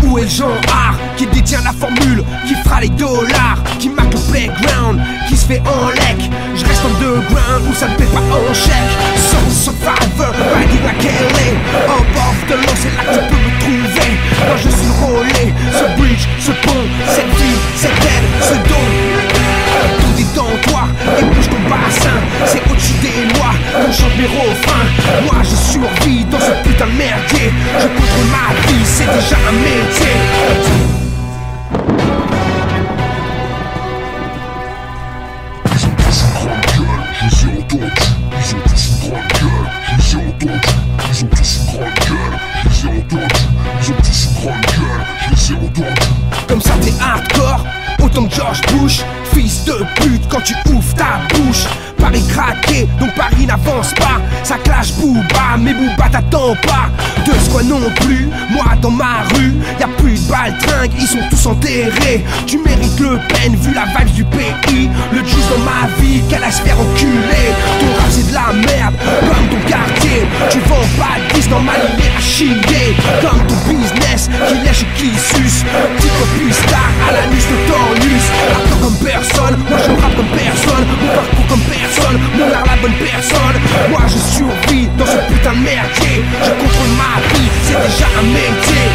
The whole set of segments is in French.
Où est le genre art qui détient la formule, qui fera les dollars, qui marque le playground, qui se fait en lec? Je reste underground où ça ne paie pas en chèque. Sans survivor, riding like LA. En bord de l'eau, c'est là que tu peux me trouver. Quand je suis rôlé, ce bridge, ce pont, cette vie, cette aide, ce don. Tout est en toi et bouge ton bassin. C'est au-dessus des lois qu'on chante mes refrains. Moi je survis dans ce putain de merdier. Je contrôle ma vie, c'est déjà un métier. Ils ont tous une grande gueule, je les ai entendus. Ils ont tous une grande gueule, je les ai entendus. Ils ont tous une grande gueule, je les ai entendus. Ils ont tous une grande gueule, je les ai entendus. Comme ça t'es hardcore, autant que George Bush. Fils de pute quand tu ouvres ta bouche. Paris craqué, donc Paris n'avance pas. Ça clash Booba, mais Booba t'attend pas. De ce quoi non plus, moi dans ma rue y'a plus de baltringues, ils sont tous enterrés. Tu mérites le peine vu la vibe du pays. Le juice dans ma vie, qu'elle a se faire enculer. Ton rap c'est de la merde, comme ton quartier. Tu vends pas de disques dans ma lignée à chier. Comme ton business, qui lèche et qui suce. Petit copie star à la nuit de Tornus. Rappeur comme personne, moi je rappe comme personne. Mon parcours comme personne, mon art la bonne personne. Moi je survis dans ce putain de merdier. Je contrôle ma vie, c'est déjà un métier.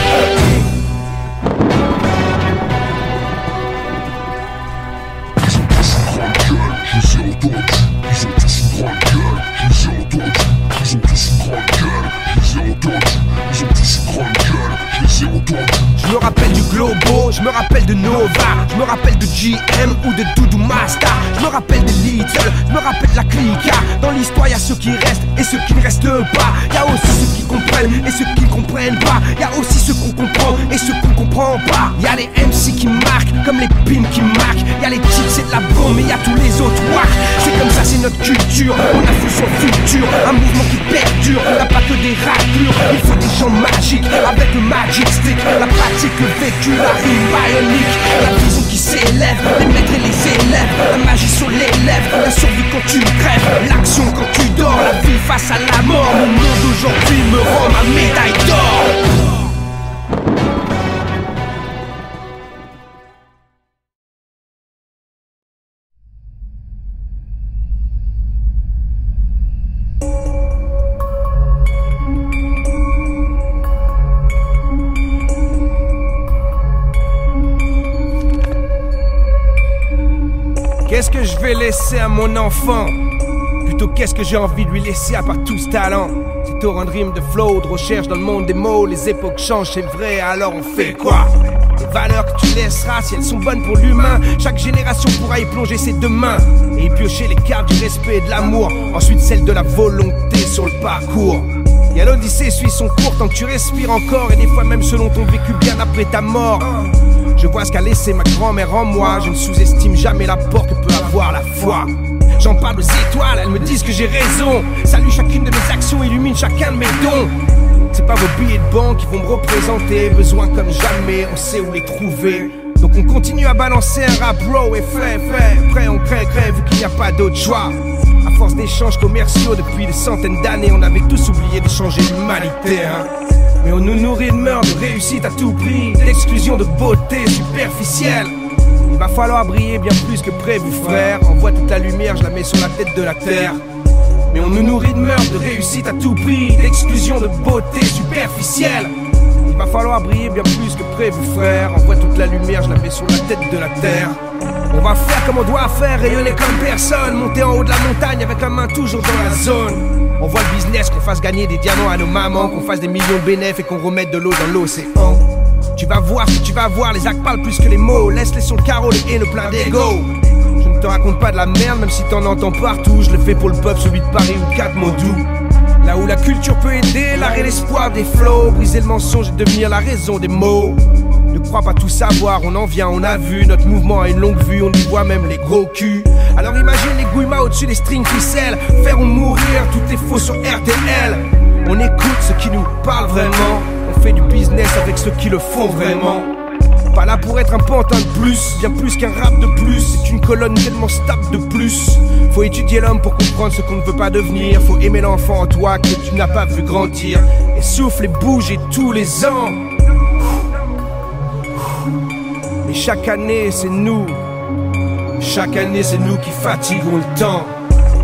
Ils ont tous une grande gueule, je les ai entendus. Ils ont tous une grande gueule, je les ai entendus. Ils ont tous une grande gueule, je les ai entendus. Ils ont tous une grande gueule, je les ai entendus. Je me rappelle du Globo, je me rappelle de Nova, je me rappelle de GM ou de Doudou Masta. Je me rappelle des Little, je me rappelle de la Clica. Dans l'histoire y'a ceux qui restent et ceux qui ne restent pas. Y'a aussi ceux qui comprennent et ceux qui ne comprennent pas. Y'a aussi ceux qu'on comprend et ceux qu'on comprend pas. Y'a les MC qui marquent comme les pins qui marquent. Y'a les types c'est de la bombe et y'a tous les autres wack. C'est comme ça, c'est notre culture, on a fou son futur. Un mouvement qui perdure, on n'a pas que des raclures. Il faut des gens magiques avec le magic stick. La pratique, le vécu, la rime bionique. La vision qui s'élève, les maîtres et les élèves. La magie sur les lèvres, la survie quand tu crèves. L'action quand tu dors, la vie face à la mort. Mon monde aujourd'hui me rend ma médaille d'or. Qu'est-ce que je vais laisser à mon enfant? Plutôt qu'est-ce que j'ai envie de lui laisser à part tout ce talent? C'est torrent de rimes, de flow, de recherche dans le monde des mots. Les époques changent, c'est vrai, alors on fait quoi? Les valeurs que tu laisseras, si elles sont bonnes pour l'humain, chaque génération pourra y plonger ses deux mains et y piocher les cartes du respect et de l'amour. Ensuite celle de la volonté sur le parcours. Y'a l'odyssée suit son cours tant que tu respires encore. Et des fois même selon ton vécu bien après ta mort. Je vois ce qu'a laissé ma grand-mère en moi. Je ne sous-estime jamais l'apport que peut avoir la foi. J'en parle aux étoiles, elles me disent que j'ai raison. Salue chacune de mes actions, illumine chacun de mes dons. C'est pas vos billets de banque qui vont me représenter. Besoin comme jamais, on sait où les trouver. Donc on continue à balancer un rap raw et fait. Après on crée vu qu'il n'y a pas d'autre choix. À force d'échanges commerciaux depuis des centaines d'années, on avait tous oublié d'échanger l'humanité, hein. Mais on nous nourrit de meurtre, de réussite à tout prix, d'exclusion, de beauté superficielle. Il va falloir briller bien plus que prévu, frère. Envoie toute la lumière, je la mets sur la tête de la terre. Mais on nous nourrit de meurtre, de réussite à tout prix, d'exclusion, de beauté superficielle. Il va falloir briller bien plus que prévu, frère. Envoie toute la lumière, je la mets sur la tête de la terre. On va faire comme on doit faire, rayonner comme personne. Monter en haut de la montagne avec la main toujours dans la zone. On voit le business, qu'on fasse gagner des diamants à nos mamans, qu'on fasse des millions de bénéfices et qu'on remette de l'eau dans l'océan. Tu vas voir ce que tu vas voir, les actes parlent plus que les mots. Laisse-les sur le carreau, les haineux plein d'ego. Je ne te raconte pas de la merde, même si t'en entends partout. Je le fais pour le peuple, celui de Paris ou de 4 mots doux. Là où la culture peut aider, l'art et l'espoir des flots. Briser le mensonge et devenir la raison des mots. Ne crois pas tout savoir, on en vient, on a vu. Notre mouvement a une longue vue, on y voit même les gros culs. Alors imagine les gouillemats au-dessus des strings ficelles. Faire ou mourir, tout est faux sur RTL. On écoute ceux qui nous parlent vraiment. On fait du business avec ceux qui le font vraiment. Pas là pour être un pantin de plus, bien plus qu'un rap de plus. C'est une colonne tellement stable de plus. Faut étudier l'homme pour comprendre ce qu'on ne veut pas devenir. Faut aimer l'enfant en toi que tu n'as pas vu grandir. Et souffle et bouge et tous les ans. Et chaque année c'est nous. Chaque année c'est nous qui fatiguons le temps.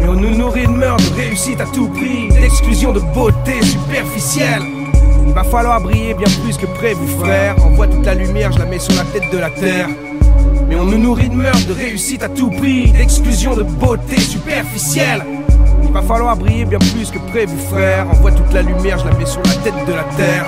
Et on nous nourrit de meurtre, de réussite à tout prix, d'exclusion, de beauté superficielle. Il va falloir briller bien plus que prévu, frère. Envoie toute la lumière, je la mets sur la tête de la terre. Mais on nous nourrit de meurtre, de réussite à tout prix, d'exclusion, de beauté superficielle. Il va falloir briller bien plus que prévu, frère. Envoie toute la lumière, je la mets sur la tête de la terre.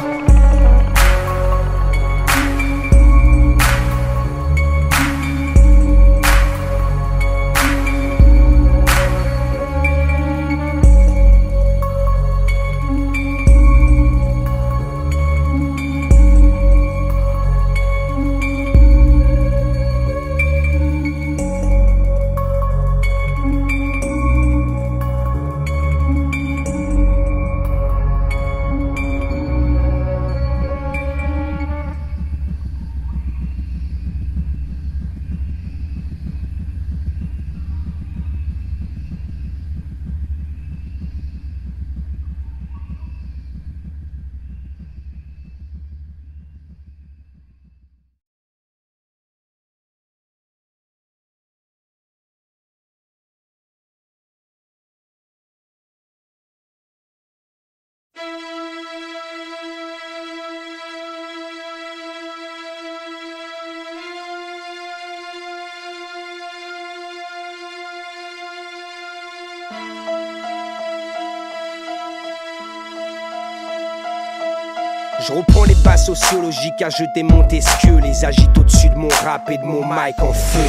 Je reprends les bases sociologiques à jeter Montesquieu. Les agite au-dessus de mon rap et de mon mic en feu.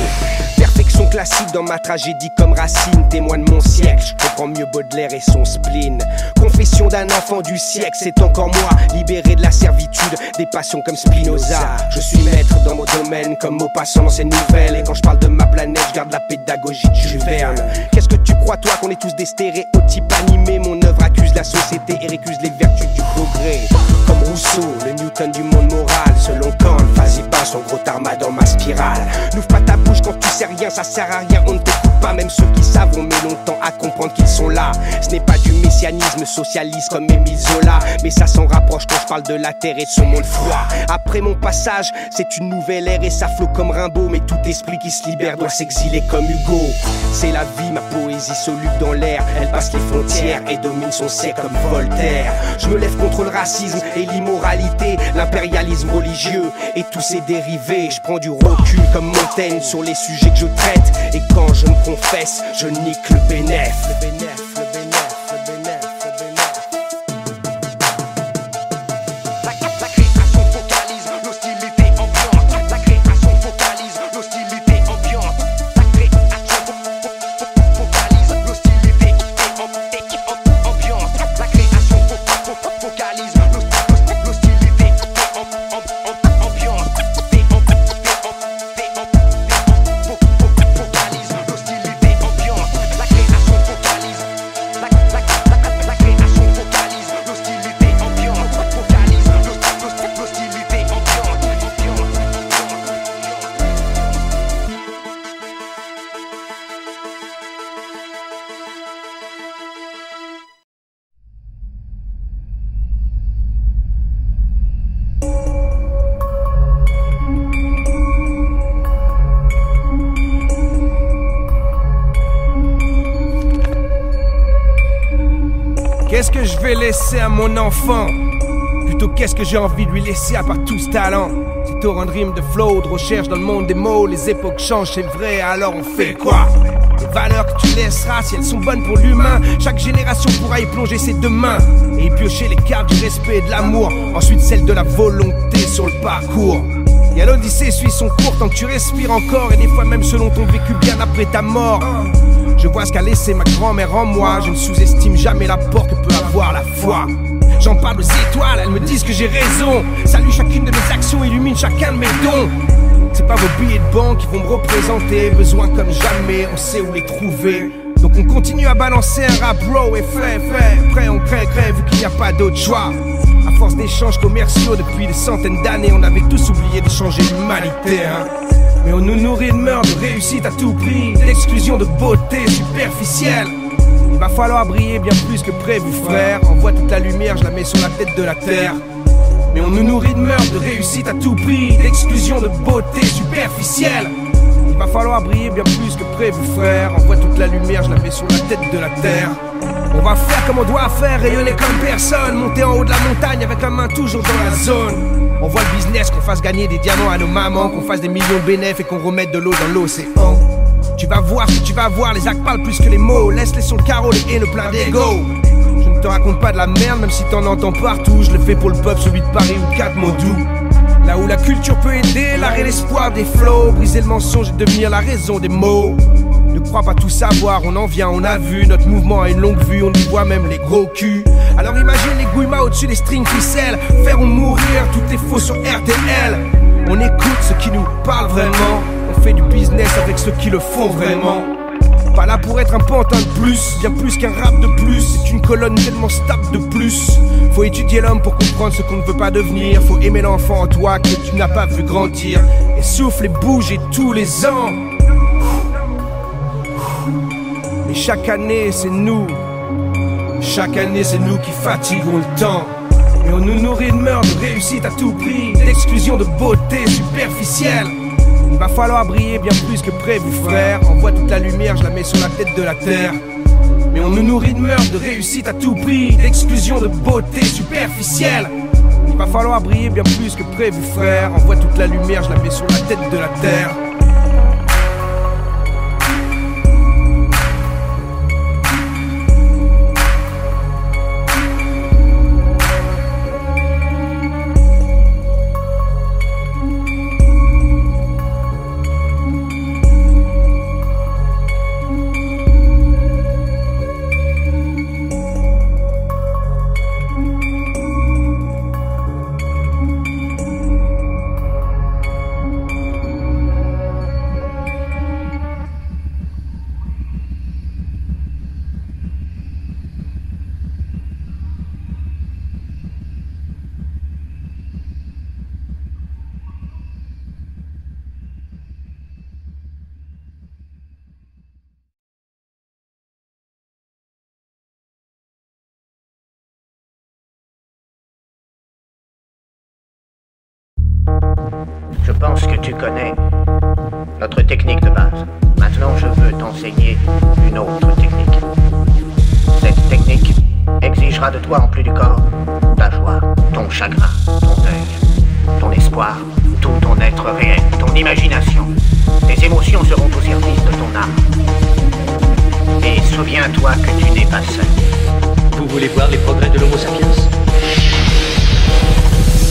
Perfection classique dans ma tragédie comme Racine. Témoin de mon siècle, je comprends mieux Baudelaire et son spleen. Confession d'un enfant du siècle, c'est encore moi. Libéré de la servitude, des passions comme Spinoza. Je suis maître dans mon domaine comme Maupassant dans ses nouvelles. Et quand je parle de ma planète, je garde la pédagogie de Jules Verne. Qu'est-ce que tu crois toi qu'on est tous des stéréotypes animés? Mon œuvre accuse la société et récuse les vertus du progrès. Comme Rousseau, le Newton du monde moral. Selon Kant, vas-y pas son gros tarma dans ma spirale. N'ouvre pas ta bouche quand tu sais rien, ça sert à rien, on ne t'écoute pas. Même ceux qui savent, on met longtemps à comprendre qu'ils sont là. Ce n'est pas du messianisme socialiste comme Émile Zola, mais ça s'en rapproche quand je parle de la terre et de son monde froid. Après mon passage, c'est une nouvelle ère et ça flot comme Rimbaud. Mais tout esprit qui se libère doit s'exiler comme Hugo. C'est la vie, ma poésie soluble dans l'air. Elle passe les frontières et domine son siècle comme Voltaire. Je me lève contre le racisme et l'immoralité, l'impérialisme religieux et tous ses dérivés. Je prends du recul comme Montaigne sur les sujets que je traite. Et quand je me confesse, je nique le bénéf. Qu'est-ce que je vais laisser à mon enfant? Plutôt qu'est-ce que j'ai envie de lui laisser à part tout ce talent? C'est torrent de rimes, de flow, de recherche dans le monde des mots. Les époques changent, c'est vrai, alors on fait quoi? Les valeurs que tu laisseras, si elles sont bonnes pour l'humain, chaque génération pourra y plonger ses deux mains et y piocher les cartes du respect et de l'amour. Ensuite celle de la volonté sur le parcours. Et à l'Odyssée suit son cours tant que tu respires encore, et des fois même selon ton vécu bien après ta mort. Je vois ce qu'a laissé ma grand-mère en moi. Je ne sous-estime jamais l'apport que peut avoir la foi. J'en parle aux étoiles, elles me disent que j'ai raison. Salut chacune de mes actions, illumine chacun de mes dons. C'est pas vos billets de banque qui vont me représenter. Besoin comme jamais, on sait où les trouver. Donc on continue à balancer un rap raw et fait. Après on crée vu qu'il n'y a pas d'autre choix. À force d'échanges commerciaux depuis des centaines d'années, on avait tous oublié de changer l'humanité, hein. Mais on nous nourrit de meurtre, de réussite à tout prix, d'exclusion, de beauté superficielle. Il va falloir briller bien plus que prévu, frère. Envoie toute la lumière, je la mets sur la tête de la terre. Mais on nous nourrit de meurtre, de réussite à tout prix, d'exclusion, de beauté superficielle. Il va falloir briller bien plus que prévu, frère. Envoie toute la lumière, je la mets sur la tête de la terre. On va faire comme on doit faire, rayonner comme personne. Monter en haut de la montagne avec la main toujours dans la zone. On voit le business, qu'on fasse gagner des diamants à nos mamans, qu'on fasse des millions de bénéfices et qu'on remette de l'eau dans l'océan. Tu vas voir ce que tu vas voir, les actes parlent plus que les mots. Laisse-les sur le carreau, les haineux plein d'ego. Je ne te raconte pas de la merde, même si t'en entends partout. Je le fais pour le peuple, celui de Paris ou 4 mots doux. Là où la culture peut aider, l'art et l'espoir des flots. Briser le mensonge et devenir la raison des mots. Ne crois pas tout savoir, on en vient, on a vu. Notre mouvement a une longue vue, on y voit même les gros culs. Alors imagine les gouillemats au-dessus des strings ficelles. Faire ou mourir, tout est faux sur RTL. On écoute ceux qui nous parlent vraiment. On fait du business avec ceux qui le font vraiment. Pas là pour être un pantin de plus, bien plus qu'un rap de plus. C'est une colonne tellement stable de plus. Faut étudier l'homme pour comprendre ce qu'on ne veut pas devenir. Faut aimer l'enfant en toi que tu n'as pas vu grandir. Et souffle et bouge et tous les ans. Mais chaque année c'est nous. Chaque année c'est nous qui fatiguons le temps. Et on nous nourrit de meurtre, de réussite à tout prix, d'exclusion, de beauté superficielle. Il va falloir briller bien plus que prévu, frère. Envoie toute la lumière, je la mets sur la tête de la terre. Mais on nous nourrit de meurtre, de réussite à tout prix, d'exclusion, de beauté superficielle. Il va falloir briller bien plus que prévu, frère. Envoie toute la lumière, je la mets sur la tête de la terre. Je pense que tu connais notre technique de base. Maintenant, je veux t'enseigner une autre technique. Cette technique exigera de toi, en plus du corps, ta joie, ton chagrin, ton deuil, ton espoir, tout ton être réel, ton imagination. Tes émotions seront au service de ton âme. Et souviens-toi que tu n'es pas seul. Vous voulez voir les progrès de l'Homo sapiens?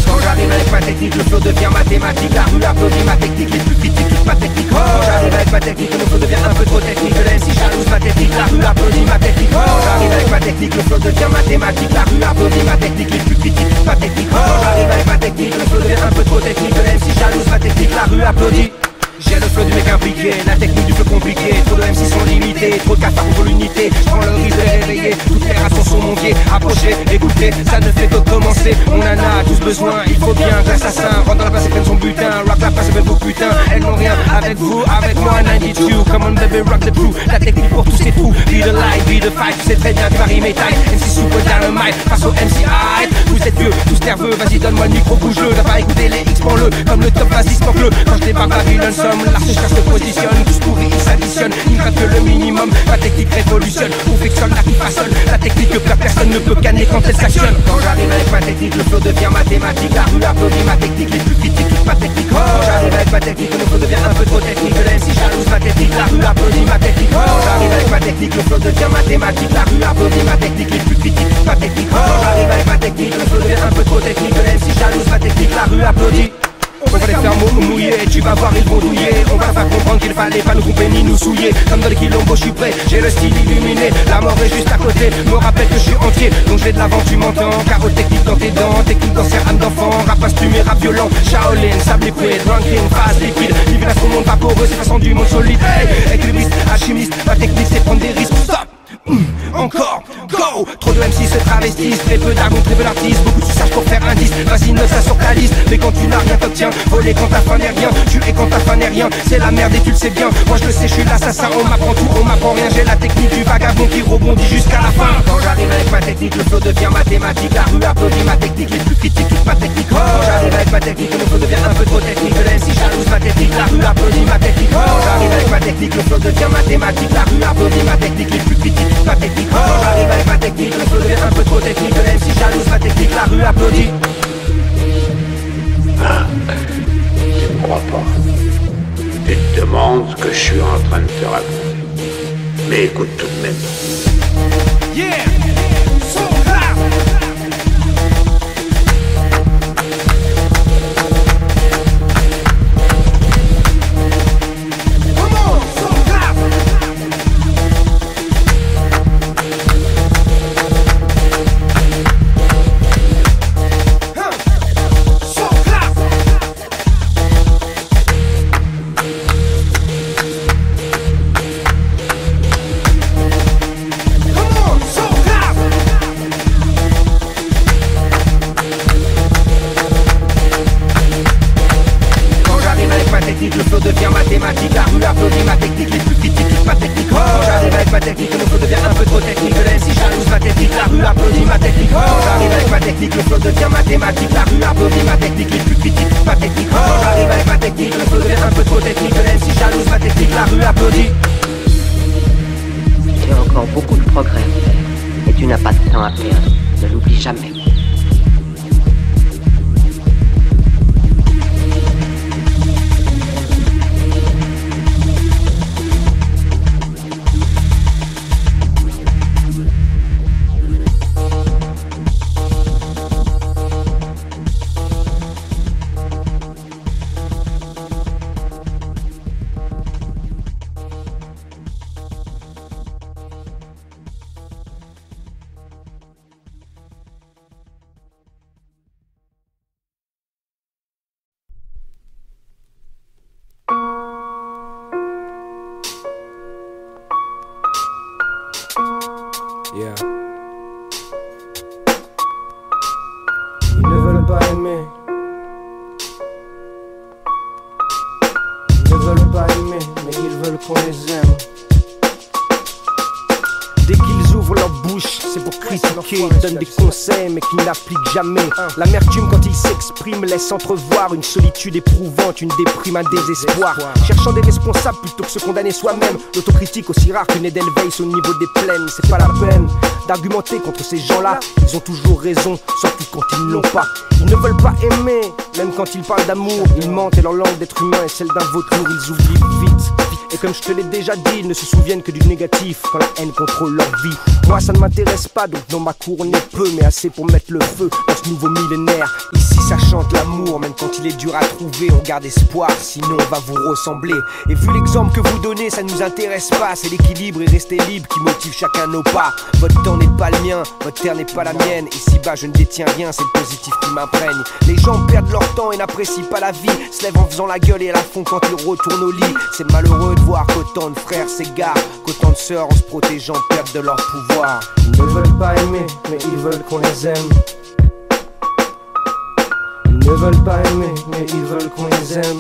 Quand j'arrive avec ma technique, le flow devient mathématique. La rue applaudit ma technique, les plus critiques, toute ma technique. Quand j'arrive avec ma technique, le flow devient un peu trop technique. Le MC jalouse ma technique, la rue applaudit ma technique. Quand j'arrive avec ma technique, le flow devient mathématique. La rue applaudit ma technique, les plus critiques, toute ma technique. Quand j'arrive avec ma technique, le flow devient un peu trop technique. Le MC jalouse ma technique, la rue applaudit. J'ai le flow du mec impliqué, la technique du flow compliqué. Trop de MC sont limités, trop de cafards pour l'unité. J'prends le risque de réveiller, toutes les rations sont mon pied. Approchez, écoutez, ça ne fait que commencer. On en a tous besoin, il faut bien que l'assassin rentre dans la place et prenne son butin. Rock la place avec vos putains, elles n'ont rien avec vous, avec moi 92. Come on baby, rock the crew, la technique pour tous ces fous. Be the light, be the fight, tu sais très bien que Paris mes tailles. MC super dynamite, face au MC hype. Vous êtes vieux, tous nerveux, vas-y donne-moi le micro, bouge-le. T'as pas écouté les X, prends-le, comme le top, vas-y smoke-le. Quand je débarque Babylone, l'arche se positionne, tous pourris, ils s'additionnent. Ils gratte que le minimum, la technique révolutionne. On fait que seul, la qui façonne. La technique que personne ne peut canner quand elle s'actionne. Quand j'arrive avec ma technique, le flow devient mathématique. La rue applaudit ma technique, les plus critiques toute ma technique. Quand j'arrive avec ma technique, le flow devient un peu trop technique. Le MC jalouse ma technique, la rue applaudit ma technique. Quand j'arrive avec ma technique, le flow devient mathématique. La rue applaudit ma technique, les plus critiques toute ma technique. Quand j'arrive avec ma technique, le flow devient un peu trop technique. Le MC jalouse ma technique, la rue applaudit. On va les faire mouiller, tu vas voir ils vont douiller. On va faire comprendre qu'il fallait pas nous couper ni nous souiller. Comme dans les quilombos je suis prêt, j'ai le style illuminé. La mort est juste à côté, me rappelle que je suis entier. Donc j'ai de l'avant, tu m'entends, carreau technique dans tes dents. Technique dans ses âmes d'enfant, rap assumé, rap violent. Shaolin, sable liquide, ranking, phase liquide. Libération monde vaporeux, c'est façon du monde solide. Hey, équilibriste, alchimiste, ma technique c'est prendre des risques. Stop. Encore, go. Trop de MC se travestissent, très peu d'argons, très peu d'artistes. Beaucoup de sages pour faire un disque, vas-y note ça sur ta liste. Mais quand tu n'as rien t'obtiens, voler quand ta fin n'est rien. Tu es quand ta fin n'est rien, c'est la merde et tu le sais bien. Moi je le sais, je suis l'assassin, on m'apprend tout, on m'apprend rien. J'ai la technique du vagabond qui rebondit jusqu'à la fin. Quand j'arrive avec ma technique, le flow devient mathématique. La rue applaudit ma technique, les plus critiques toute ma technique. Quand j'arrive avec ma technique, le flow devient un peu trop technique. Le MC jalouse ma technique, la rue applaudit ma technique. Quand j'arrive avec ma technique, le flow devient mathématique. La rue applaudit ma technique, les plus critiques toute ma technique. Quand j'arrive avec ma technique, le flow devient un peu trop technique. Le MC jalouse ma technique, la rue applaudit. Ah, tu me crois pas. Tu te demandes ce que je suis en train de te raconter. Mais écoute tout de même. Yeah, so clap. Come on, so clap. So clap. Come on, so clap. Quand j'arrive avec ma technique, le flow devient mathématique. La rue applaudit ma technique, les plus critiques toute ma technique. Quand j'arrive avec ma technique, le flow devient un peu trop technique. Le MC jalouse ma technique, la rue applaudit ma technique. Quand j'arrive avec ma technique, le flow devient mathématique. La rue applaudit ma technique, les plus critiques toute ma technique. Quand j'arrive avec ma technique, le flow devient un peu trop technique. Le MC jalouse ma technique, la rue applaudit. Tu as encore beaucoup de progrès à faire et tu n'as pas de temps à perdre. Ne l'oublie jamais. Yeah. Ils ne veulent pas aimer. Ils ne veulent pas aimer, mais ils veulent qu'on les aime. Dès qu'ils ouvrent leur bouche, c'est pour critiquer. Ils donnent des conseils, mais qu'ils n'appliquent jamais. L'amertume, quand ils s'expriment, laisse entrevoir une solitude éprouvante, une déprime, un désespoir. Cherchant des responsables plutôt que se condamner soi-même. L'autocritique aussi rare qu'une Edelweiss au niveau des plaines. C'est pas la peine d'argumenter contre ces gens-là. Ils ont toujours raison, surtout quand ils ne l'ont pas. Ils ne veulent pas aimer, même quand ils parlent d'amour. Ils mentent et leur langue d'être humain est celle d'un vautour. Ils oublient vite. Et comme je te l'ai déjà dit, ils ne se souviennent que du négatif quand la haine contrôle leur vie. Moi ça ne m'intéresse pas, donc dans ma cour on est peu, mais assez pour mettre le feu dans ce nouveau millénaire. Ici ça chante l'amour, même quand il est dur à trouver. On garde espoir, sinon on va vous ressembler. Et vu l'exemple que vous donnez, ça nous intéresse pas. C'est l'équilibre et rester libre qui motive chacun nos pas. Votre temps n'est pas le mien, votre terre n'est pas la mienne. Ici-bas je ne détiens rien, c'est le positif qui m'imprègne. Les gens perdent leur temps et n'apprécient pas la vie. Se lèvent en faisant la gueule et à la fond quand ils retournent au lit. C'est malheureux de voir qu'autant de frères s'égarent, qu'autant de sœurs en se protégeant perdent de leur pouvoir. Ils ne veulent pas aimer, mais ils veulent qu'on les aime. Ils ne veulent pas aimer, mais ils veulent qu'on les aime.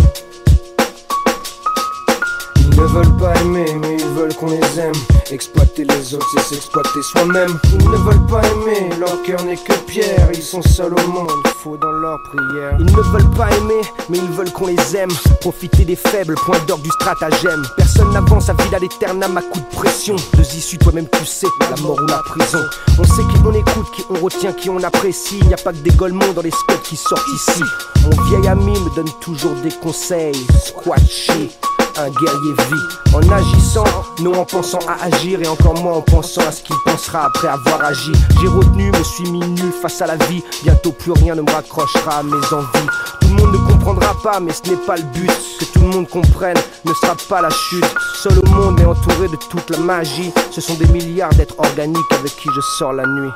Ils ne ne veulent pas aimer, mais ils veulent qu'on les aime. Exploiter les autres, c'est s'exploiter soi-même. Ils ne veulent pas aimer, leur cœur n'est que pierre. Ils sont seuls au monde, faux dans leur prière. Ils ne veulent pas aimer, mais ils veulent qu'on les aime. Profiter des faibles, point d'orgue du stratagème. Personne n'avance à vida l'éternam à coup de pression. Deux issues, toi-même tu sais, la mort ou la prison. On sait qui on écoute, qui on retient, qui on apprécie. Il n'y a pas que des golemons dans les spots qui sortent ici. Mon vieil ami me donne toujours des conseils. Squatchy, un guerrier vit en agissant, non en pensant à agir, et encore moins en pensant à ce qu'il pensera après avoir agi. J'ai retenu, me suis mis nul face à la vie. Bientôt plus rien ne me raccrochera à mes envies. Tout le monde ne comprendra pas, mais ce n'est pas le but. Que tout le monde comprenne ne sera pas la chute. Seul au monde mais entouré de toute la magie. Ce sont des milliards d'êtres organiques avec qui je sors la nuit.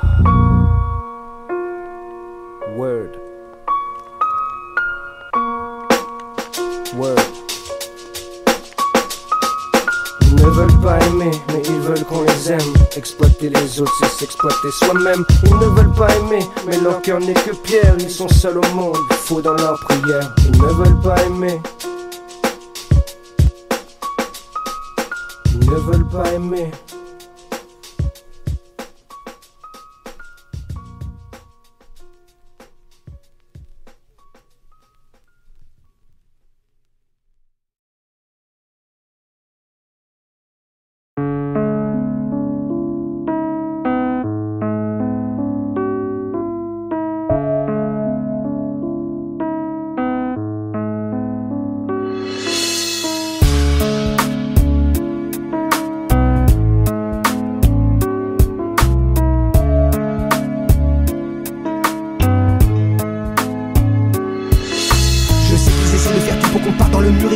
Word. Word. Ils ne veulent pas aimer, mais ils veulent qu'on les aime. Exploiter les autres, c'est s'exploiter soi-même. Ils ne veulent pas aimer, mais leur cœur n'est que pierre. Ils sont seuls au monde, faux dans leur prière. Ils ne veulent pas aimer. Ils ne veulent pas aimer.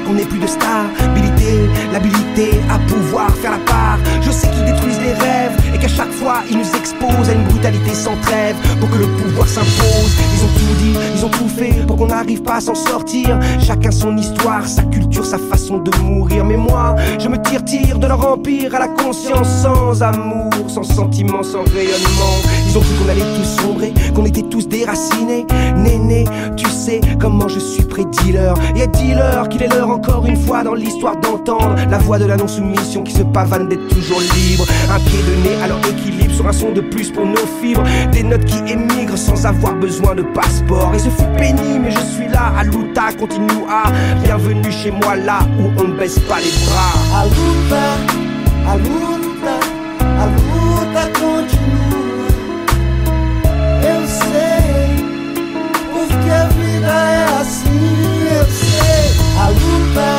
Qu'on n'ait plus de stabilité, l'habilité à pouvoir faire la part. Je sais qu'ils détruisent les rêves et qu'à chaque fois ils nous exposent à une brutalité sans trêve pour que le pouvoir s'impose. Ils ont tout dit, ils ont tout fait pour qu'on n'arrive pas à s'en sortir. Chacun son histoire, sa culture, sa façon de mourir. Mais moi, je me tire de leur empire à la conscience sans amour, sans sentiment, sans rayonnement. Ils ont cru qu'on allait tous sombrer, qu'on était tous déracinés. Néné, tu sais comment je suis pré-dealer. Et dis-leur qu'il est l'heure encore une fois dans l'histoire d'entendre la voix de la non-soumission qui se pavane d'être toujours libre. Un pied de nez à leur équilibre sur un son de plus pour nos fibres. Des notes qui émigrent sans avoir besoin de passeport. Et ce fut pénible mais je suis là, à luta, continue à. Bienvenue chez moi là où on ne baisse pas les bras. A luta continua. Eu sei, porque a vida é assim, eu sei. A luta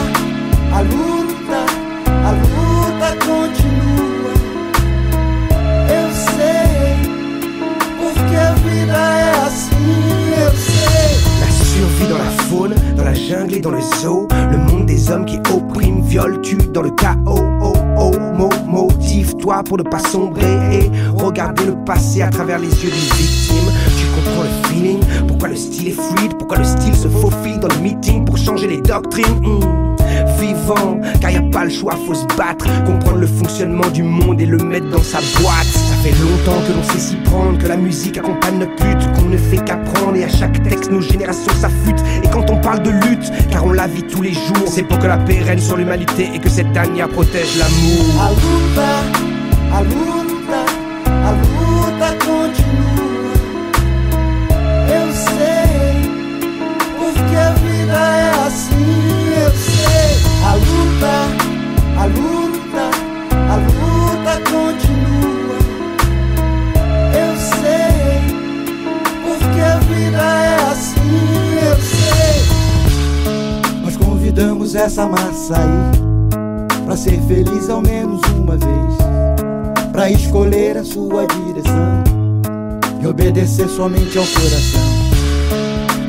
continua. Eu sei, porque a vida é assim, eu sei. La survie dans la faune, dans la jungle et dans le zoo. Le monde des hommes qui oppriment, violent, tuent dans le chaos. Motive-toi pour ne pas sombrer et regarder le passé à travers les yeux d'une victime. Tu comprends le feeling, pourquoi le style est fluide, pourquoi le style se faufile dans le meeting pour changer les doctrines. Vivant, car y a pas le choix, faut se battre, comprendre le fonctionnement du monde et le mettre dans sa boîte. Ça fait longtemps que l'on sait s'y prendre, que la musique accompagne notre lutte, qu'on ne fait qu'apprendre et à chaque texte nos générations s'affûtent. Et quand on parle de lutte, car on la vit tous les jours, c'est pour que la paix règne sur l'humanité et que cette dernière protège l'amour. A luta continua. Eu sei, porque a vida é assim, eu sei. A luta continua. Eu sei, porque a vida é assim, eu sei. Nós convidamos essa massa aí pra ser feliz ao menos uma vez, pra escolher a sua direção e obedecer somente ao coração.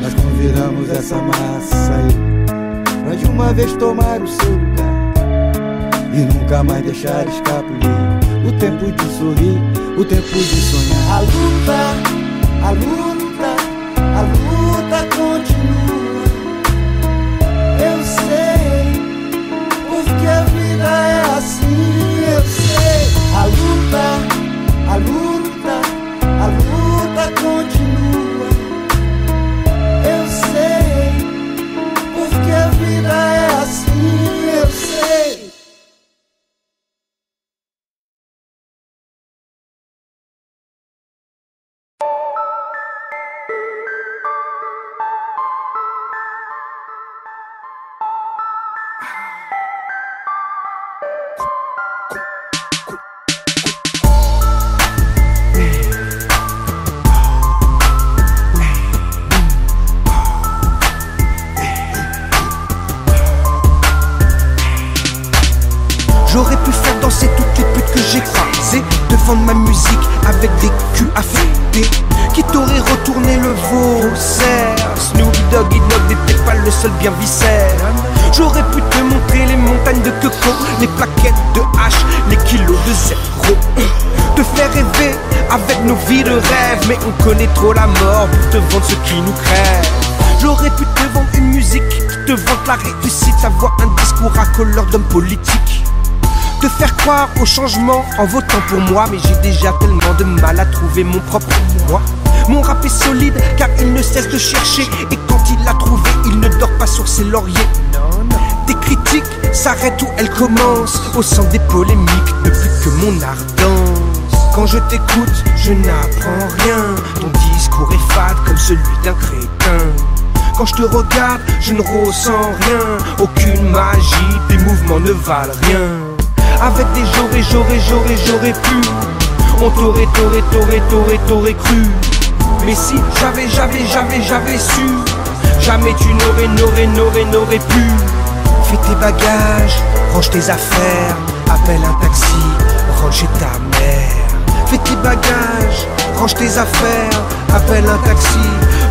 Nós convidamos essa massa aí pra de uma vez tomar o seu lugar e nunca mais deixar escapulir o tempo de sorrir, o tempo de sonhar. A luta continua. Eu sei, porque a vida é assim, eu sei. A luta continua. Eu sei, porque a vida é assim, eu sei. ma musique avec des culs affectés qui t'auraient retourné le vaussaire. Snoop Doggy Dogg n'était pas le seul bien viscère. J'aurais pu te montrer les montagnes de coco, les plaquettes de hache, les kilos de zéro. Te faire rêver avec nos vies de rêve, mais on connaît trop la mort pour te vendre ce qui nous crève. J'aurais pu te vendre une musique qui te vante la réussite, avoir un discours à couleur d'homme politique. Te faire croire au changement en votant pour moi, mais j'ai déjà tellement de mal à trouver mon propre moi. Mon rap est solide car il ne cesse de chercher, et quand il l'a trouvé, il ne dort pas sur ses lauriers. Tes critiques s'arrêtent où elles commencent, au centre des polémiques depuis que mon art danse. Quand je t'écoute, je n'apprends rien, ton discours est fade comme celui d'un crétin. Quand je te regarde, je ne ressens rien, aucune magie, tes mouvements ne valent rien. Avec des j'aurais pu, on t'aurait cru. Mais si j'avais su, jamais tu n'aurais pu. Fais tes bagages, range tes affaires, appelle un taxi, rentre chez ta mère. Fais tes bagages, range tes affaires, appelle un taxi,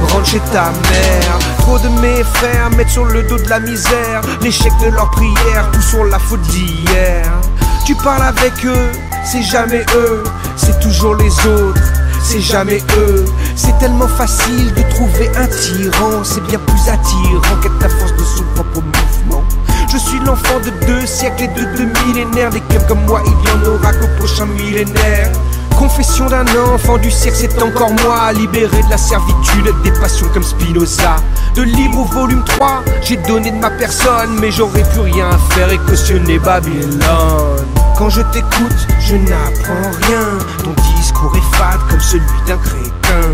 rentre chez ta mère. Trop de mes frères mettent sur le dos de la misère l'échec de leurs prières, tout sur la faute d'hier. Tu parles avec eux, c'est jamais eux, c'est toujours les autres, c'est jamais eux. C'est tellement facile de trouver un tyran, c'est bien plus attirant qu'être la force de son propre mouvement. Je suis l'enfant de 2 siècles et de 2 millénaires, des cœurs comme moi, il y en aura qu'au prochain millénaire. Confession d'un enfant du siècle, c'est encore moi, libéré de la servitude, des passions comme Spinoza. De Libre au volume 3, j'ai donné de ma personne, mais j'aurais plus rien à faire et cautionner Babylone. Quand je t'écoute, je n'apprends rien, ton discours est fade comme celui d'un crétin.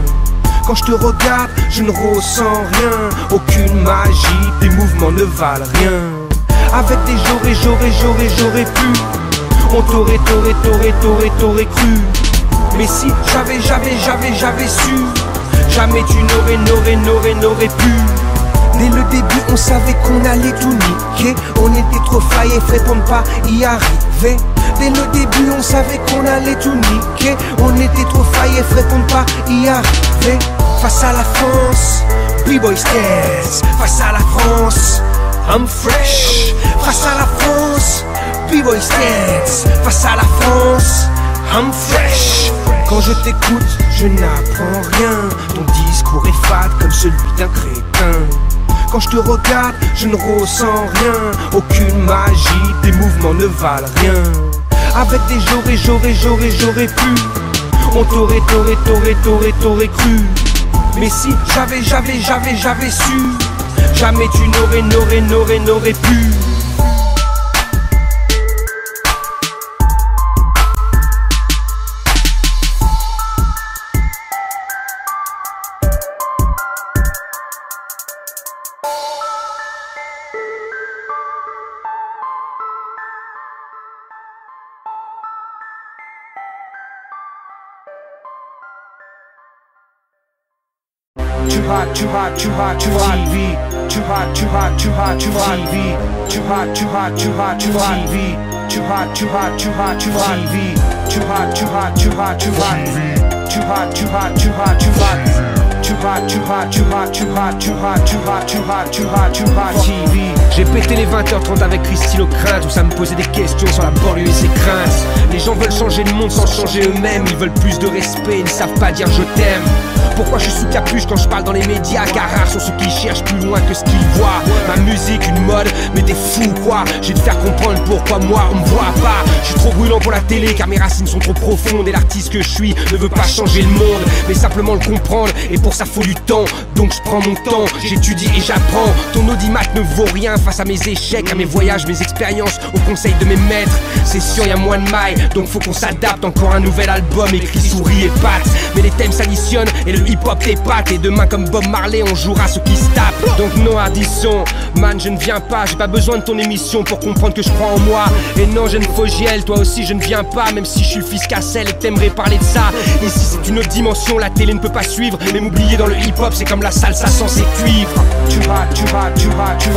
Quand je te regarde, je ne ressens rien, aucune magie, tes mouvements ne valent rien. Avec des j'aurais pu, on t'aurait cru. Mais si j'avais su, jamais tu n'aurais pu. Dès le début on savait qu'on allait tout niquer, on était trop fly et frais pour ne pas y arriver. Dès le début on savait qu'on allait tout niquer, on était trop fly et frais pour ne pas y arriver. Face à la France, B-Boy Stance. Face à la France, I'm fresh. Face à la France, B-Boy Stance. Face à la France, I'm fresh. Quand je t'écoute, je n'apprends rien, ton discours est fade comme celui d'un crétin. Quand je te regarde, je ne ressens rien, aucune magie, tes mouvements ne valent rien. Avec des j'aurais pu, on t'aurait cru. Mais si j'avais su, jamais tu n'aurais pu. Too hot TV. Too hot TV. Too hot TV. Too hot TV. Too hot TV. Too hot TV. Too hot TV. Too hot TV. J'ai pété les 20h30 avec Christine O'Crinte, où ça me posait des questions sur la banlieue et ses craintes. Les gens veulent changer le monde sans changer eux-mêmes, ils veulent plus de respect, ils ne savent pas dire je t'aime. Pourquoi je suis sous capuche quand je parle dans les médias? Car rares sont ceux qui cherchent plus loin que ce qu'ils voient. Ma musique, une mode, mais t'es fou quoi. J'ai de faire comprendre pourquoi moi on me voit pas. Je suis trop brûlant pour la télé car mes racines sont trop profondes. Et l'artiste que je suis ne veut pas changer le monde, mais simplement le comprendre. Et pour ça faut du temps, donc je prends mon temps. J'étudie et j'apprends. Ton audimat ne vaut rien face à mes échecs, à mes voyages, mes expériences, aux conseils de mes maîtres. C'est sûr y'a moins de mailles, donc faut qu'on s'adapte. Encore un nouvel album écrit souris et pattes. Mais les thèmes s'additionnent et le hip-hop t'épate. Et demain comme Bob Marley on jouera ceux qui se tapent. Donc non addition, man je ne viens pas. J'ai pas besoin de ton émission pour comprendre que je crois en moi. Et non je ne Fogiel, toi aussi je ne viens pas. Même si je suis fils Cassel et que t'aimerais parler de ça. Ici c'est une autre dimension, la télé ne peut pas suivre. Mais m'oublier dans le hip-hop c'est comme la salsa sans ses cuivres. Too hot TV. Too hot TV.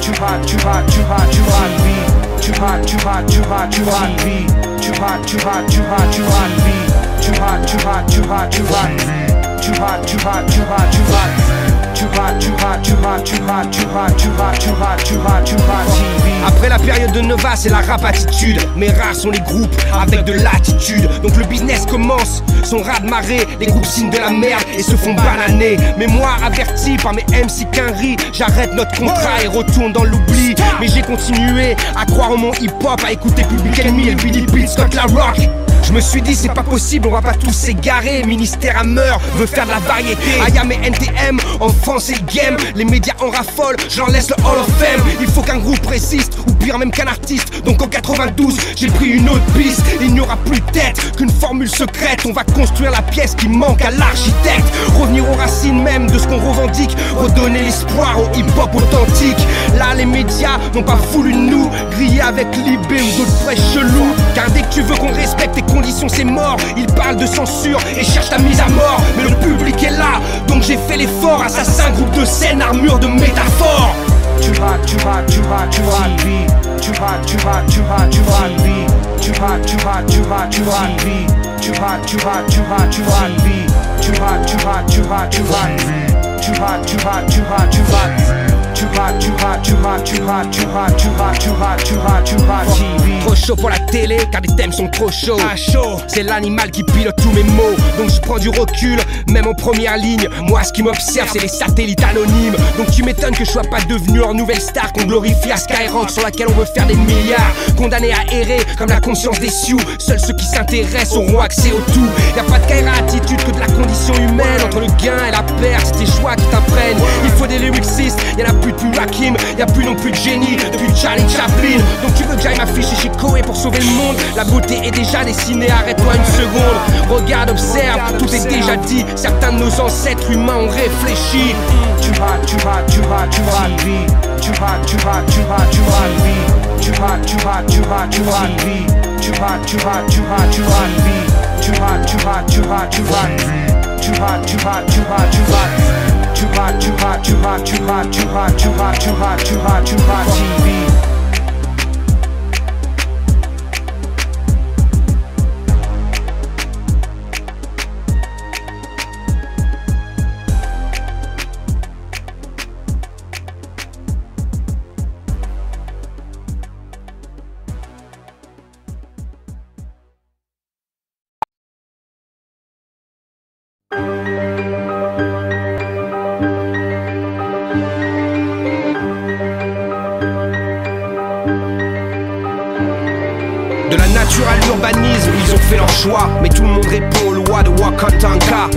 Too hot TV. too hot, too hot, too hot, too hot TV. Too hot, too hot, too hot, too hot TV. Too hot, too hot, too hot, too hot. Too hot, too hot, too hot, too hot. Too hot, too hot, too hot, too hot, too hot, too hot, too hot, too hot, too hot TV. Après la période de Nova, c'est la rap attitude. Mais rares sont les groupes avec de l'attitude. Donc le business commence, son raz de marée. Les groupes signent de la merde et se font bananer. Mais moi, averti par mes MC Quinry, j'arrête notre contrat et retourne dans l'oubli. Mais j'ai continué à croire en mon hip-hop, à écouter Public Enemy et Billy Beat, Scott La Rock. Je me suis dit c'est pas possible, on va pas tous s'égarer. Ministère à meurt, veut faire de la variété. Ayam et NTM, en France c'est le game. Les médias en raffolent, je leur laisse le Hall of Fame. Il faut qu'un groupe résiste, ou pire même qu'un artiste. Donc en 92, j'ai pris une autre piste. Il n'y aura plus de tête qu'une formule secrète. On va construire la pièce qui manque à l'architecte. Revenir aux racines même de ce qu'on revendique. Redonner l'espoir au hip-hop authentique. Là les médias n'ont pas voulu de nous griller avec Libé ou d'autres fraises chelous. Car dès que tu veux qu'on respecte tes conditions c'est mort. Ils parlent de censure et cherchent ta mise à mort. Mais le public est là, donc j'ai fait l'effort. Assassin, groupe de scène, armure de métaphores. Too hot, too hot, too hot, too hot TV. Too hot, too hot, too hot, too hot TV. Too hot, too hot, too hot, too hot TV. Too hot, too hot, too hot, too hot TV. Too hot, too hot, too hot, too hot. Too hot, too hot, too hot, too hot. Too hot, too hot, too hot, too hot, too hot, too hot, too hot, too hot, too hot TV. Trop chaud pour la télé car les thèmes sont trop chauds. C'est l'animal qui pilote tous mes mots. Donc je prends du recul, même en première ligne. Moi ce qui m'observe c'est les satellites anonymes. Donc tu m'étonnes que je sois pas devenu leur nouvelle star qu'on glorifie à Skyrock sur laquelle on veut faire des milliards. Condamnés à errer comme la conscience des sioux. Seuls ceux qui s'intéressent auront accès au tout. Y'a pas de Kaira attitude que de la condition humaine. Entre le gain et la perte, c'est tes choix qui t'imprègnent. Il faut des lyricistes, y'en a plus de Rakim, y'a plus non plus de génie depuis Charlie Chaplin. Donc tu veux que j'aille m'afficher chez Koé pour sauver le monde? La beauté est déjà dessinée, arrête-toi une seconde. Regarde, observe, tout est déjà dit. Certains de nos ancêtres humains ont réfléchi. Too hot, too hot, too hot, too hot TV. Too hot, too hot, too hot, too hot TV. Too hot, too hot, too hot, too hot TV. Too hot, too hot, too hot, too hot TV. Too hot, too hot, too hot, too hot. Too hot, too hot, too hot, too hot. Too hot, too hot, too hot, too hot, too hot, too hot, too hot, too hot, too hot TV. De la nature à l'urbanisme, ils ont fait leur choix. Mais tout le monde répond aux lois de Wakatanka.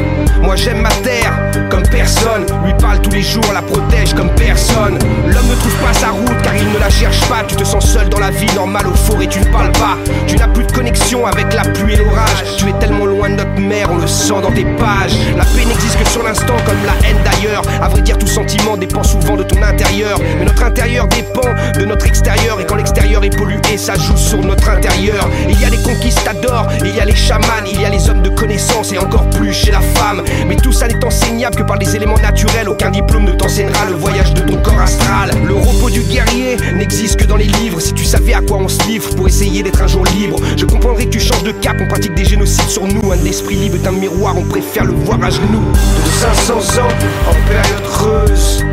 Moi j'aime ma terre comme personne. Lui parle tous les jours, la protège comme personne. L'homme ne trouve pas sa route car il ne la cherche pas. Tu te sens seul dans la vie normale aux forêts, tu ne parles pas. Tu n'as plus de connexion avec la pluie et l'orage. Tu es tellement loin de notre mère, on le sent dans tes pages. La paix n'existe que sur l'instant comme la haine d'ailleurs. À vrai dire tout sentiment dépend souvent de ton intérieur. Mais notre intérieur dépend de notre extérieur. Et quand l'extérieur est pollué, ça joue sur notre intérieur. Il y a les conquistadors, il y a les chamans, il y a les hommes de connaissance et encore plus chez la femme. Mais tout ça n'est enseignable que par des éléments naturels. Aucun diplôme ne t'enseignera le voyage de ton corps astral. Le repos du guerrier n'existe que dans les livres. Si tu savais à quoi on se livre pour essayer d'être un jour libre, je comprendrais que tu changes de cap, on pratique des génocides sur nous. Un esprit libre est un miroir, on préfère le voir à genoux. De 500 ans en période creuse,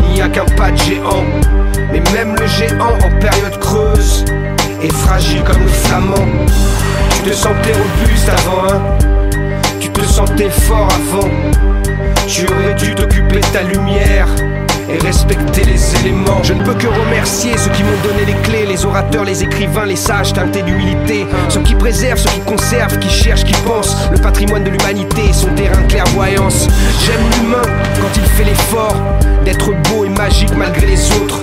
il n'y a qu'un pas de géant. Mais même le géant en période creuse est fragile comme le flamand. Tu te sentais robuste avant, hein? Tu te sentais fort avant. Tu aurais dû t'occuper de ta lumière et respecter les éléments. Je ne peux que remercier ceux qui m'ont donné les clés, les orateurs, les écrivains, les sages teintés d'humilité, ceux qui préservent, ceux qui conservent, qui cherchent, qui pensent le patrimoine de l'humanité et son terrain de clairvoyance. J'aime l'humain quand il fait l'effort d'être beau et magique malgré les autres,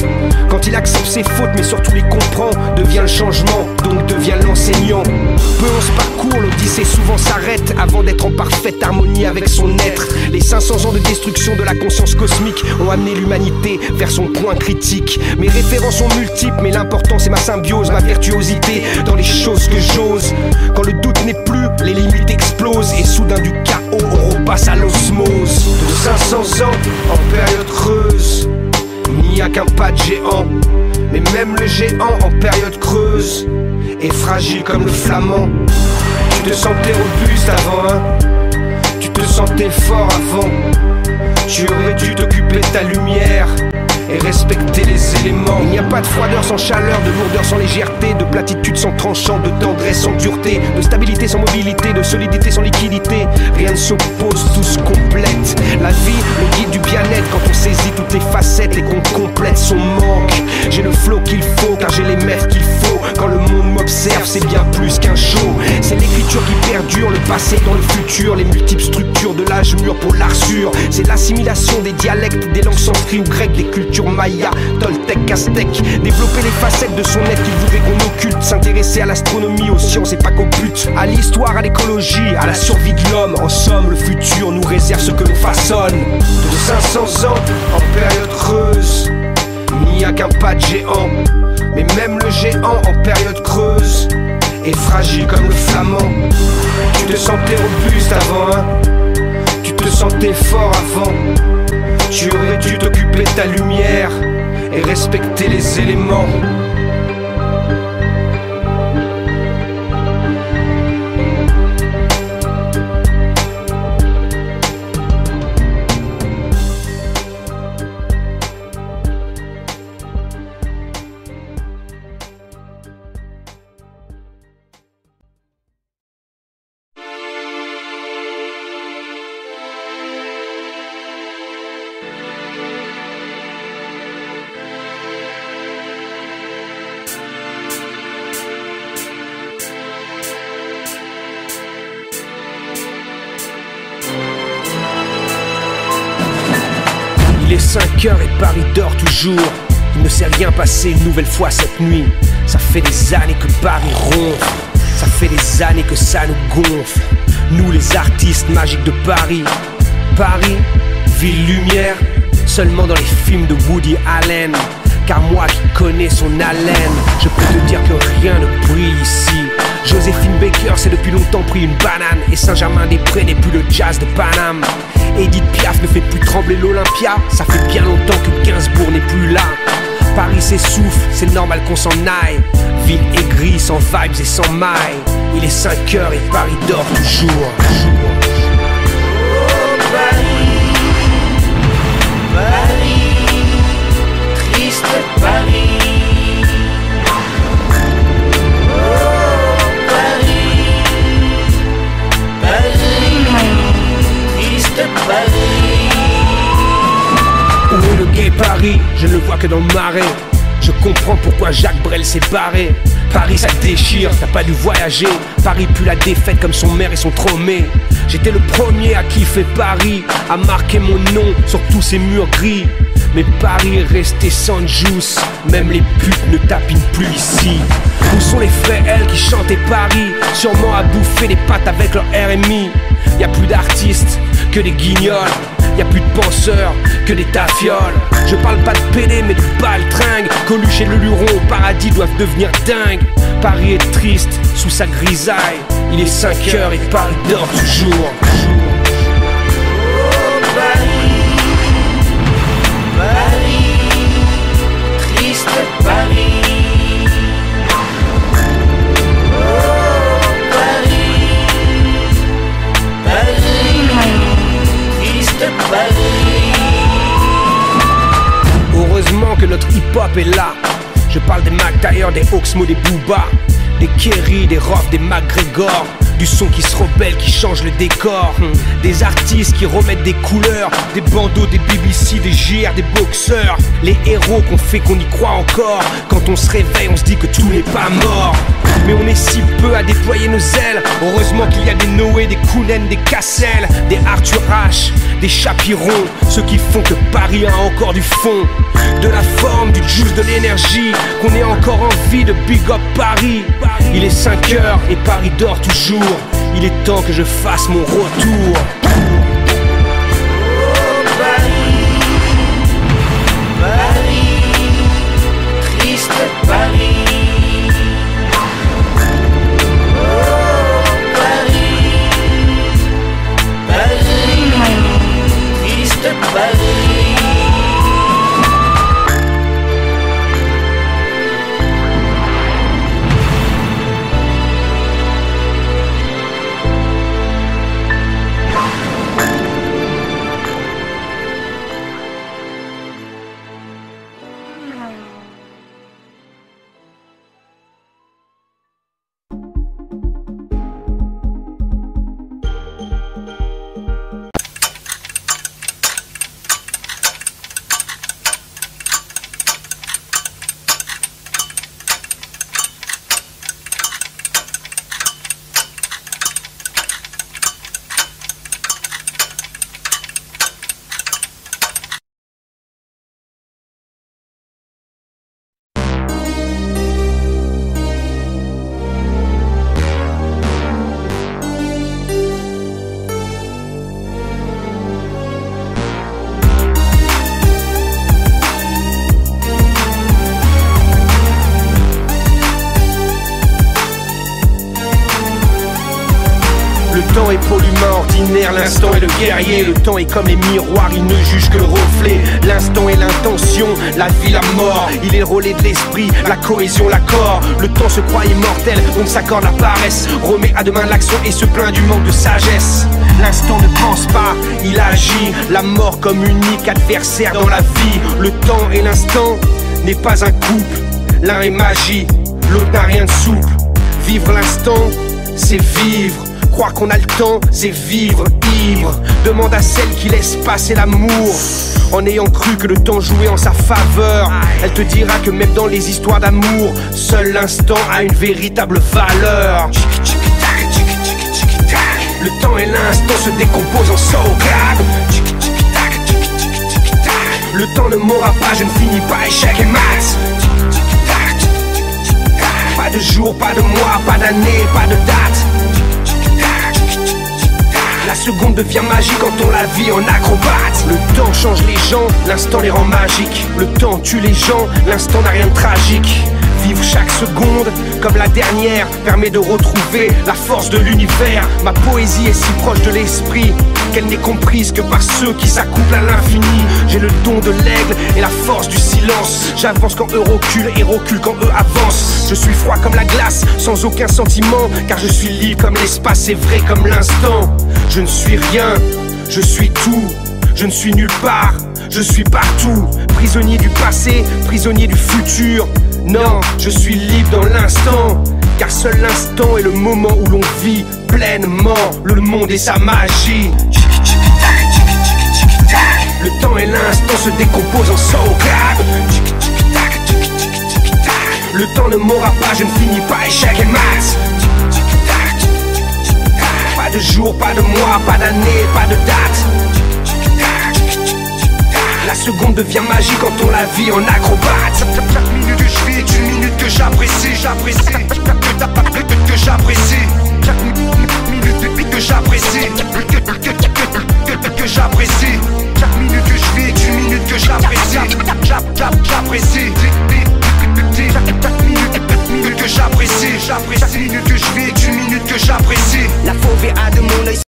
quand il accepte ses fautes mais surtout les comprend, devient le changement, donc devient l'enseignant. Peu on se parcourt, l'odyssée souvent s'arrête avant d'être en parfaite harmonie avec son être. Les 500 ans de destruction de la conscience cosmique ont amené l'humanité vers son point critique. Mes références sont multiples mais l'important c'est ma symbiose, ma virtuosité dans les choses que j'ose. Quand le doute n'est plus, les limites explosent et soudain du chaos on repasse à l'osmose. De 500 ans en période creuse, il n'y a qu'un pas de géant. Mais même le le géant en période creuse est fragile comme le flamand. Tu te sentais robuste avant, hein? Tu te sentais fort avant. Tu aurais dû t'occuper de ta lumière et respecter les éléments. Il n'y a pas de froideur sans chaleur, de lourdeur sans légèreté, de platitude sans tranchant, de tendresse sans dureté, de stabilité sans mobilité, de solidité sans liquidité. Rien ne s'oppose, tout se complète. La vie, le guide du bien-être, quand on saisit toutes les facettes et qu'on complète son manque. J'ai le flow qu'il faut, car j'ai les maîtres qu'il faut. Quand le monde m'observe, c'est bien plus qu'un show. C'est l'écriture qui perdure, le passé dans le futur, les multiples structures de l'âge mûr pour l'arsure. C'est l'assimilation des dialectes, des langues sanskrit ou grecques, des cultures maya, toltec, aztèque. Développer les facettes de son être qu'il voudrait qu'on occulte. S'intéresser à l'astronomie, aux sciences et pas qu'au but. À l'histoire, à l'écologie, à la survie de l'homme. En somme, le futur nous réserve ce que l'on façonne. De 500 ans en période creuse, il n'y a qu'un pas de géant. Mais même le géant en période creuse est fragile comme le flamand. Tu te sentais robuste avant, hein? Tu te sentais fort avant. Tu aurais dû t'occuper de ta lumière et respecter les éléments. Il est 5 heures et Paris dort toujours. Il ne s'est rien passé une nouvelle fois cette nuit. Ça fait des années que Paris ronfle. Ça fait des années que ça nous gonfle. Nous les artistes magiques de Paris. Paris, ville lumière, seulement dans les films de Woody Allen. Car moi qui connais son haleine, je peux te dire que rien ne brille ici. Joséphine Baker s'est depuis longtemps pris une banane. Et Saint-Germain-des-Prés n'est plus le jazz de Paname. Edith Piaf ne fait plus trembler l'Olympia. Ça fait bien longtemps que Gainsbourg n'est plus là. Paris s'essouffle, c'est normal qu'on s'en aille. Ville aigrie, sans vibes et sans mailles. Il est 5 heures et Paris dort toujours. Triste Paris, oh Paris, triste Paris. Où est le gay Paris? Je ne le vois que dans le marais. Je comprends pourquoi Jacques Brel s'est barré. Paris ça déchire, t'as pas dû voyager. Paris pue la défaite comme son maire et son tromé. J'étais le premier à kiffer Paris, à marquer mon nom sur tous ces murs gris. Mais Paris est resté sans juice, même les putes ne tapinent plus ici. Où sont les frères L qui chantaient Paris? Sûrement à bouffer des pâtes avec leur RMI. Y'a plus d'artistes que des guignols. Y'a plus de penseurs que des tafioles. Je parle pas de pédé mais de baltringue. Coluche et le Luron au paradis doivent devenir dingues. Paris est triste sous sa grisaille. Il est 5 heures et Paris dort toujours. Triste Paris, oh Paris, triste Paris. Heureusement que notre hip-hop est là. Je parle des Mac Taylor, des Oxmo, des Booba, des Kerry, des Roth, des McGregor. Du son qui se rebelle, qui change le décor. Des artistes qui remettent des couleurs. Des bandeaux, des BBC, des JR, des boxeurs. Les héros qu'on fait qu'on y croit encore. Quand on se réveille, on se dit que tout n'est pas mort. Mais on est si peu à déployer nos ailes. Heureusement qu'il y a des Noé, des Kounen, des Cassel, des Arthur H, des Chapiron. Ceux qui font que Paris a encore du fond, de la forme, du juice, de l'énergie. Qu'on ait encore envie de big up Paris. Il est 5 heures et Paris dort toujours. Il est temps que je fasse mon retour. Triste Paris, oh Paris, triste Paris. L'instant est pour l'humain ordinaire, l'instant est le guerrier. Le temps est comme les miroirs, il ne juge que le reflet. L'instant est l'intention, la vie, la mort. Il est le relais de l'esprit, la cohésion, l'accord. Le temps se croit immortel, donc s'accorde la paresse. Remet à demain l'action et se plaint du manque de sagesse. L'instant ne pense pas, il agit. La mort comme unique adversaire dans la vie. Le temps et l'instant n'est pas un couple. L'un est magie, l'autre n'a rien de souple. Vivre l'instant, c'est vivre. Croire qu'on a le temps, c'est vivre ivre. Demande à celle qui laisse passer l'amour, en ayant cru que le temps jouait en sa faveur. Elle te dira que même dans les histoires d'amour, seul l'instant a une véritable valeur. Le temps et l'instant se décomposent en sauvegarde. Le temps ne mourra pas, je ne finis pas échec et maths. Pas de jour, pas de mois, pas d'année, pas de date. La seconde devient magique quand on la vit en acrobate. Le temps change les gens, l'instant les rend magiques. Le temps tue les gens, l'instant n'a rien de tragique. Vivre chaque seconde comme la dernière permet de retrouver la force de l'univers. Ma poésie est si proche de l'esprit qu'elle n'est comprise que par ceux qui s'accouplent à l'infini. J'ai le don de l'aigle et la force du silence. J'avance quand eux reculent et recule quand eux avancent. Je suis froid comme la glace, sans aucun sentiment, car je suis libre comme l'espace et vrai comme l'instant. Je ne suis rien, je suis tout. Je ne suis nulle part, je suis partout. Prisonnier du passé, prisonnier du futur. Non, je suis libre dans l'instant, car seul l'instant est le moment où l'on vit pleinement le monde et sa magie. Le temps et l'instant se décomposent en sauvegarde. Le temps ne mourra pas, je ne finis pas échec et maths. Pas de jour, pas de mois, pas d'année, pas de date. La seconde devient magique quand on la vit en acrobate. Chaque minute que je vis est une minute que j'apprécie, j'apprécie. Que j'apprécie. Chaque minute que j'apprécie. Que j'apprécie. Chaque minute que je vis est une minute que j'apprécie. J'apprécie. Chaque minute que j'apprécie. Chaque minute que je vis est une minute que j'apprécie. La fauve est à de mon œil.